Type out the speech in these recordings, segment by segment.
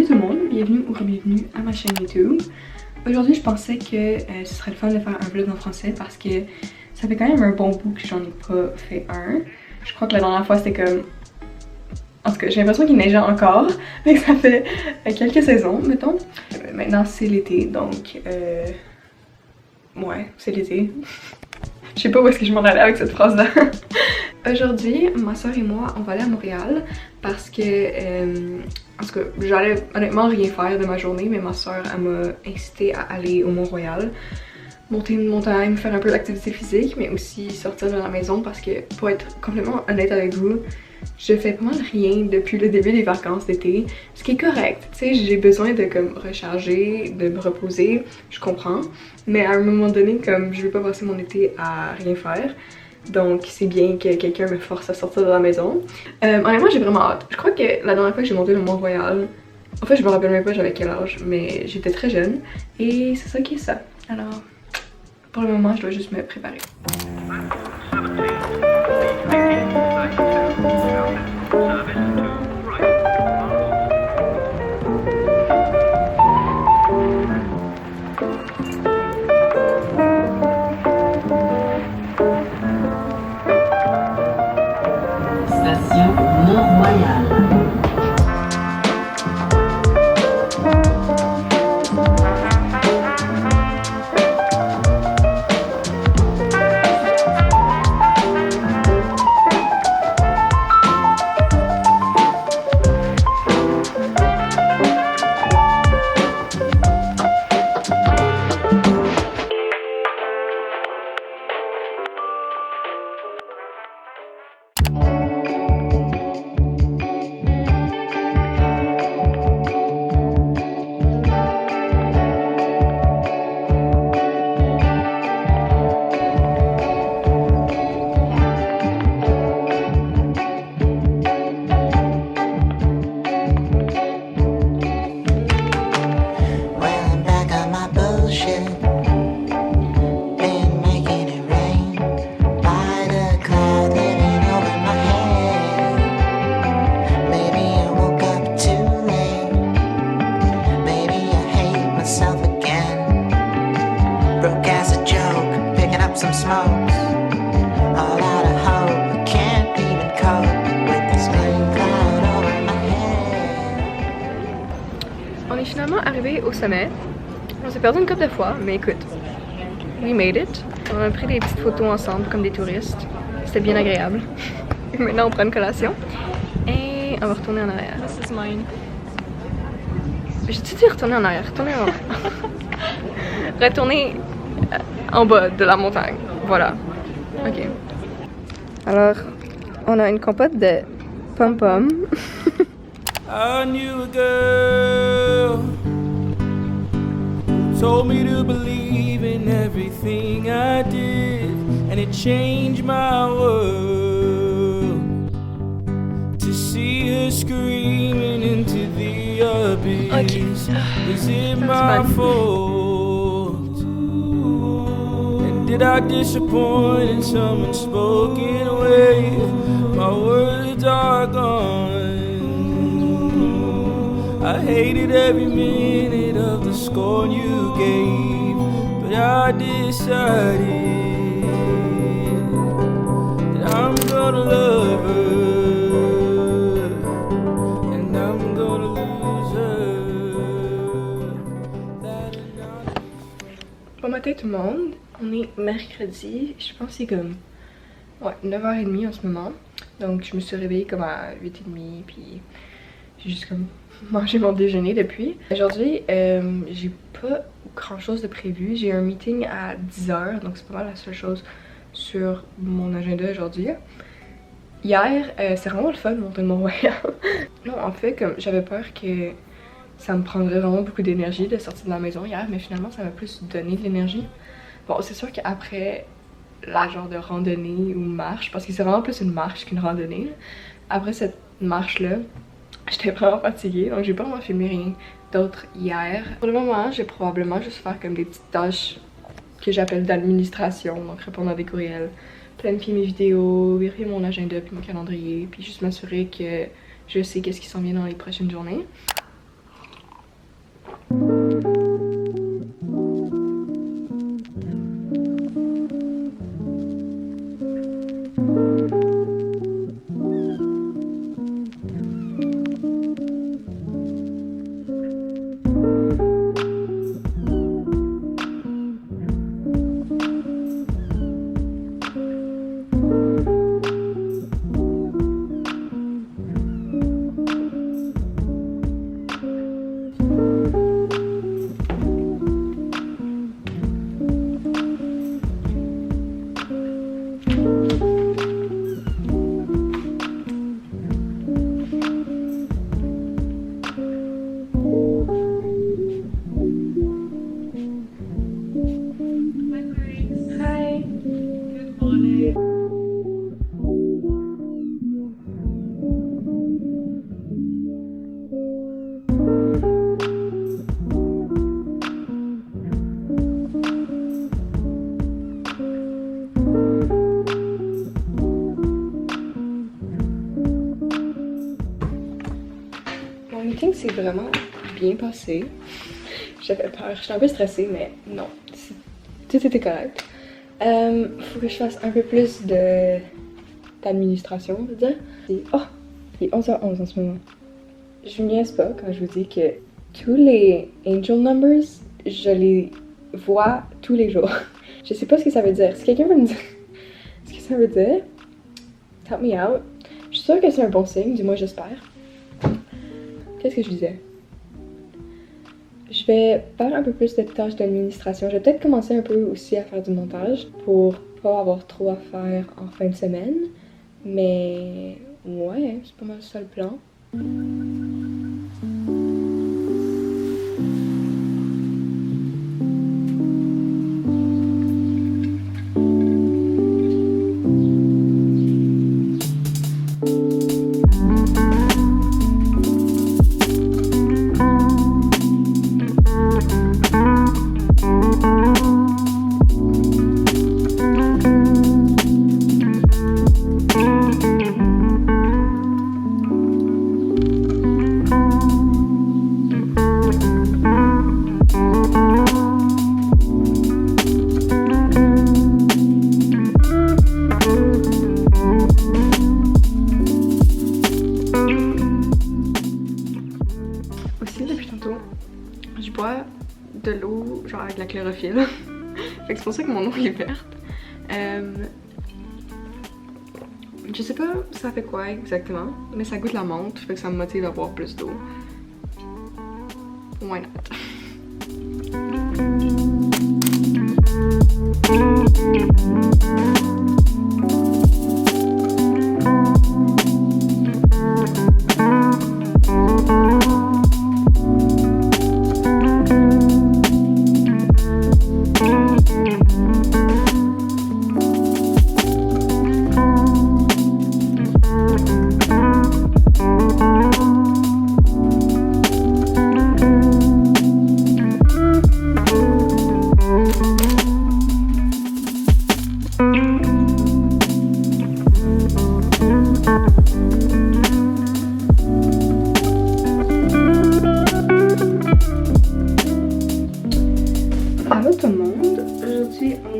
Salut tout le monde, bienvenue ou re-bienvenue à ma chaîne YouTube. Aujourd'hui je pensais que ce serait le fun de faire un vlog en français parce que ça fait quand même un bon bout que j'en ai pas fait un. Je crois que la dernière fois c'était comme... En tout cas j'ai l'impression qu'il neigeait encore, mais que ça fait quelques saisons mettons. Maintenant c'est l'été donc... Ouais, c'est l'été. Je sais pas où est-ce que je m'en allais avec cette phrase là. Aujourd'hui, ma soeur et moi, on va aller à Montréal parce que, en tout cas, j'allais honnêtement rien faire de ma journée, mais ma soeur, elle m'a incité à aller au Mont-Royal, monter une montagne, faire un peu d'activité physique, mais aussi sortir de la maison parce que, pour être complètement honnête avec vous, je fais pas mal rien depuis le début des vacances d'été, ce qui est correct, tu sais, j'ai besoin de comme recharger, de me reposer, je comprends, mais à un moment donné, comme je veux pas passer mon été à rien faire, donc c'est bien que quelqu'un me force à sortir de la maison. Honnêtement j'ai vraiment hâte. Je crois que la dernière fois que j'ai monté le Mont-Royal, en fait je me rappelle même pas j'avais quel âge, mais j'étais très jeune et c'est ça qui est ça. Alors pour le moment je dois juste me préparer. Station Mont-Royal. Some smokes, all out of hope. I can't even cope with this rain cloud over my head. On est finalement arrivé au sommet. On s'est perdu une couple de fois, mais écoute, we made it. On a pris des petites photos ensemble comme des touristes. C'était bien agréable. Et maintenant on prend une collation. Et on va retourner en arrière. This is mine. J'ai dit retourner en arrière, retourner en arrière. Retourner en bas de la montagne. Voilà. Ok. Alors, on a une compote de pom-pom. I knew a girl who told me to believe in everything I did, and it changed my world. To see her screaming into the abyss, is it my fault? Did I disappoint in some unspoken way? My words are gone. I hated every minute of the scorn you gave, but I decided that I'm gonna love her, and I'm gonna lose her. Bon matin tout le monde. On est mercredi, je pense que c'est comme 9h30 en ce moment. Donc je me suis réveillée comme à 8h30 puis j'ai juste comme mangé mon déjeuner depuis. Aujourd'hui, j'ai pas grand chose de prévu. J'ai un meeting à 10h, donc c'est pas mal la seule chose sur mon agenda aujourd'hui. Hier, c'est vraiment le fun de monter le Mont-Royal. Non, en fait, comme j'avais peur que ça me prendrait vraiment beaucoup d'énergie de sortir de la maison hier, mais finalement ça m'a plus donné de l'énergie. Bon, c'est sûr qu'après la genre de randonnée ou marche, parce que c'est vraiment plus une marche qu'une randonnée, après cette marche-là, j'étais vraiment fatiguée, donc j'ai pas vraiment filmé rien d'autre hier. Pour le moment, j'ai probablement juste faire comme des petites tâches que j'appelle d'administration, donc répondre à des courriels, planifier mes vidéos, vérifier mon agenda puis mon calendrier, puis juste m'assurer que je sais qu'est-ce qui s'en vient dans les prochaines journées. vraiment bien passé. J'avais peur, j'étais un peu stressée, mais non, tout était correct. Faut que je fasse un peu plus d'administration, on va dire. Oh, il est 11h11 en ce moment. Je niaise pas quand je vous dis que tous les angel numbers, je les vois tous les jours. Je sais pas ce que ça veut dire. Si quelqu'un veut me dire ce que ça veut dire, help me out. Je suis sûre que c'est un bon signe, du moins j'espère. Qu'est-ce que je disais? Je vais faire un peu plus de tâches d'administration. Je vais peut-être commencer un peu aussi à faire du montage pour pas avoir trop à faire en fin de semaine. Mais ouais, c'est pas mal ça le plan. Aussi, depuis tantôt, je bois de l'eau, genre avec la chlorophylle. Fait que c'est pour ça que mon eau est verte. Je sais pas ça fait quoi exactement, mais ça goûte la menthe, fait que ça me motive à boire plus d'eau. Why not? Allô tout le monde, aujourd'hui on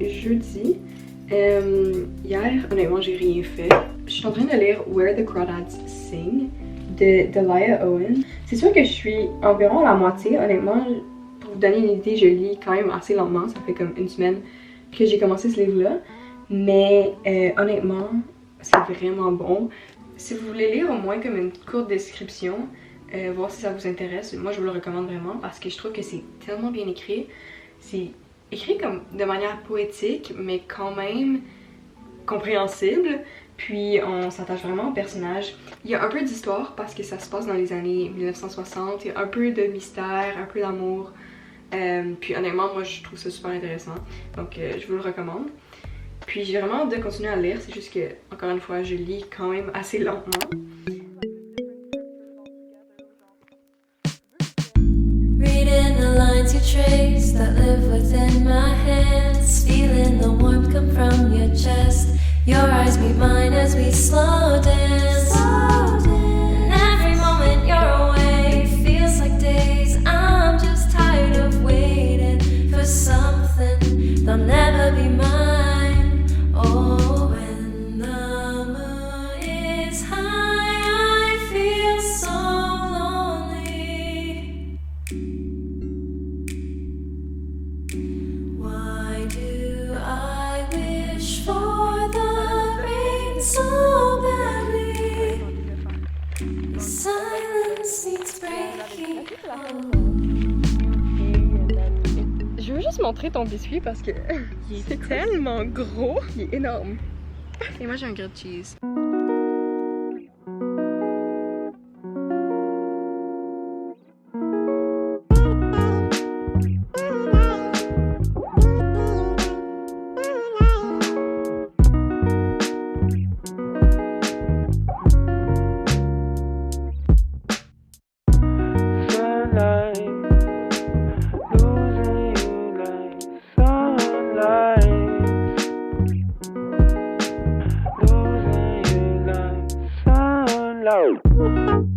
est jeudi. Hier, honnêtement, j'ai rien fait. Je suis en train de lire Where the Crawdads Sing de Delia Owen. C'est sûr que je suis environ à la moitié, honnêtement. Pour vous donner une idée, je lis quand même assez lentement. Ça fait comme une semaine que j'ai commencé ce livre-là. Mais honnêtement, c'est vraiment bon. Si vous voulez lire au moins comme une courte description, voir si ça vous intéresse, moi je vous le recommande vraiment parce que je trouve que c'est tellement bien écrit. C'est écrit comme de manière poétique, mais quand même compréhensible. Puis on s'attache vraiment au personnage. Il y a un peu d'histoire parce que ça se passe dans les années 1960. Il y a un peu de mystère, un peu d'amour. Puis honnêtement, moi je trouve ça super intéressant. Donc je vous le recommande. Puis j'ai vraiment hâte de continuer à lire. C'est juste que, encore une fois, je lis quand même assez lentement. Reading the lines you trace that live within my hands, feeling the warmth come from your chest. Your eyes meet mine as we slow dance. And every moment you're away feels like days. I'm just tired of waiting for something that'll never be mine. Oh, when the moon is high, I feel so lonely. Why do I wish for the rain so badly? The silence needs breaking. Je veux juste montrer ton biscuit parce que il est tellement gros, il est énorme. Et moi j'ai un grilled cheese. Sunlight, losing you like sunlight.